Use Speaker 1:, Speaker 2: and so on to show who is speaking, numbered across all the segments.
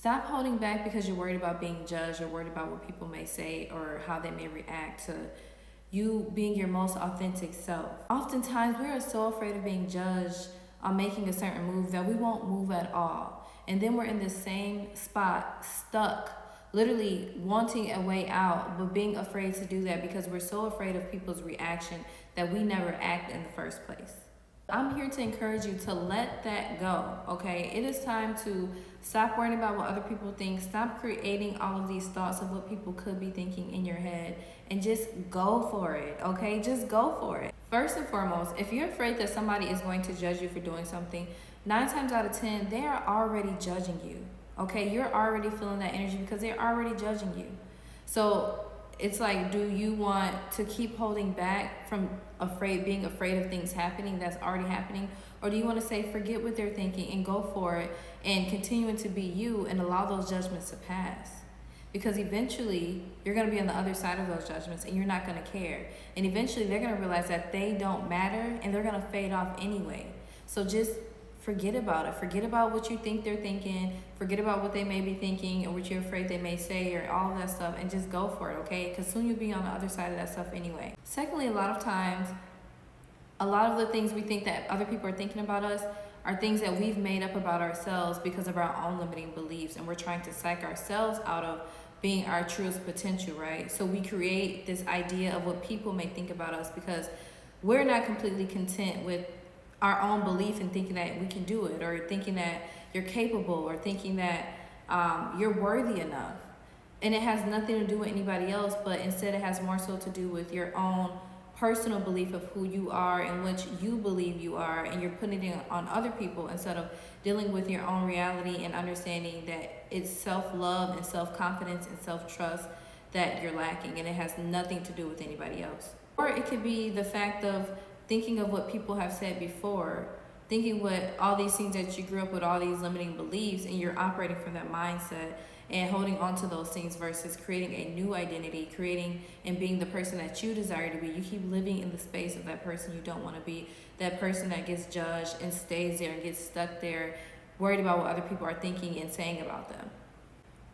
Speaker 1: Stop holding back because you're worried about being judged or worried about what people may say or how they may react to you being your most authentic self. Oftentimes, we are so afraid of being judged on making a certain move that we won't move at all. And then we're in the same spot, stuck, literally wanting a way out, but being afraid to do that because we're so afraid of people's reaction that we never act in the first place. I'm here to encourage you to let that go, okay? It is time to stop worrying about what other people think. Stop creating all of these thoughts of what people could be thinking in your head and just go for it, okay? Just go for it. First and foremost, if you're afraid that somebody is going to judge you for doing something, 9 times out of 10, they are already judging you, okay? You're already feeling that energy because they're already judging you. So it's like, do you want to keep holding back from being afraid of things happening that's already happening? Or do you want to say, forget what they're thinking and go for it and continuing to be you and allow those judgments to pass? Because eventually you're going to be on the other side of those judgments and you're not going to care. And eventually they're going to realize that they don't matter and they're going to fade off anyway. So just forget about it. Forget about what you think they're thinking. Forget about what they may be thinking or what you're afraid they may say or all of that stuff, and just go for it, okay? Because soon you'll be on the other side of that stuff anyway. Secondly, a lot of times, a lot of the things we think that other people are thinking about us are things that we've made up about ourselves because of our own limiting beliefs, and we're trying to psych ourselves out of being our truest potential, right? So we create this idea of what people may think about us because we're not completely content with our own belief in thinking that we can do it, or thinking that you're capable, or thinking that you're worthy enough. And it has nothing to do with anybody else, but instead it has more so to do with your own personal belief of who you are and what you believe you are, and you're putting it on other people instead of dealing with your own reality and understanding that it's self-love and self-confidence and self-trust that you're lacking, and it has nothing to do with anybody else. Or it could be the fact of thinking of what people have said before, thinking what all these things that you grew up with, all these limiting beliefs, and you're operating from that mindset and holding on to those things versus creating a new identity, creating and being the person that you desire to be. You keep living in the space of that person you don't want to be, that person that gets judged and stays there and gets stuck there, worried about what other people are thinking and saying about them.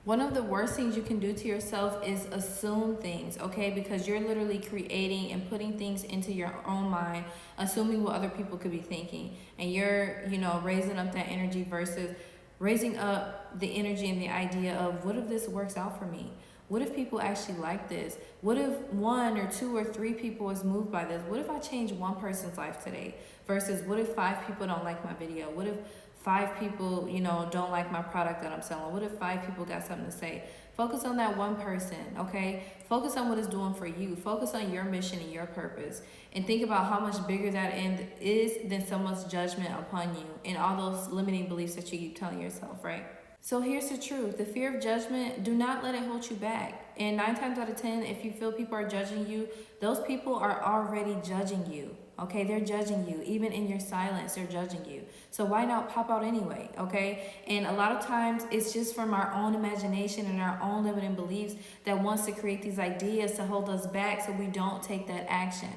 Speaker 1: One of the worst things you can do to yourself is assume things, okay? Because you're literally creating and putting things into your own mind, assuming what other people could be thinking. And you're, raising up that energy versus raising up the energy and the idea of, what if this works out for me? What if people actually like this? What if 1 or 2 or 3 people is moved by this? What if I change one person's life today? Versus what if 5 people don't like my video? What if 5 people, don't like my product that I'm selling? What if 5 people got something to say? Focus on that one person, okay? Focus on what it's doing for you. Focus on your mission and your purpose. And think about how much bigger that end is than someone's judgment upon you and all those limiting beliefs that you keep telling yourself, right? So here's the truth. The fear of judgment, do not let it hold you back. And 9 times out of 10, if you feel people are judging you, those people are already judging you. Okay, they're judging you. Even in your silence, they're judging you. So why not pop out anyway, okay? And a lot of times, it's just from our own imagination and our own limiting beliefs that wants to create these ideas to hold us back so we don't take that action.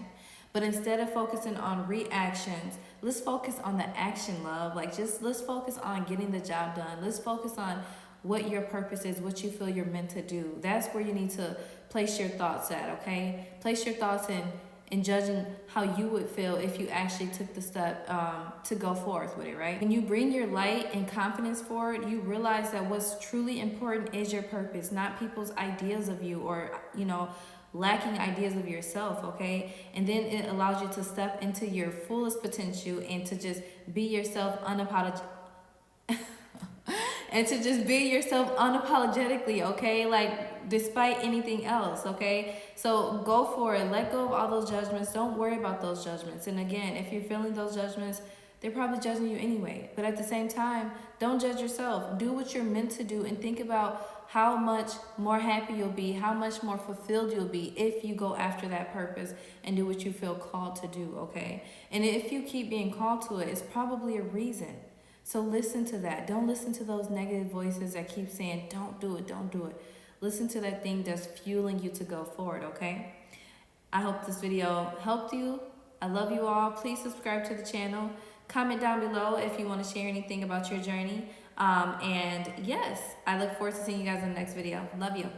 Speaker 1: But instead of focusing on reactions, let's focus on the action, love. Let's focus on getting the job done. Let's focus on what your purpose is, what you feel you're meant to do. That's where you need to place your thoughts at, okay? Place your thoughts in judging how you would feel if you actually took the step to go forth with it, right? When you bring your light and confidence forward, you realize that what's truly important is your purpose, not people's ideas of you or, lacking ideas of yourself, okay? And then it allows you to step into your fullest potential and to just be yourself unapologetically, okay? Despite anything else, okay? So go for it. Let go of all those judgments. Don't worry about those judgments. And again, if you're feeling those judgments, they're probably judging you anyway. But at the same time, don't judge yourself. Do what you're meant to do and think about how much more happy you'll be, how much more fulfilled you'll be if you go after that purpose and do what you feel called to do, okay? And if you keep being called to it, it's probably a reason. So listen to that. Don't listen to those negative voices that keep saying, don't do it, don't do it. Listen to that thing that's fueling you to go forward, okay? I hope this video helped you. I love you all. Please subscribe to the channel. Comment down below if you want to share anything about your journey. And yes, I look forward to seeing you guys in the next video. Love you.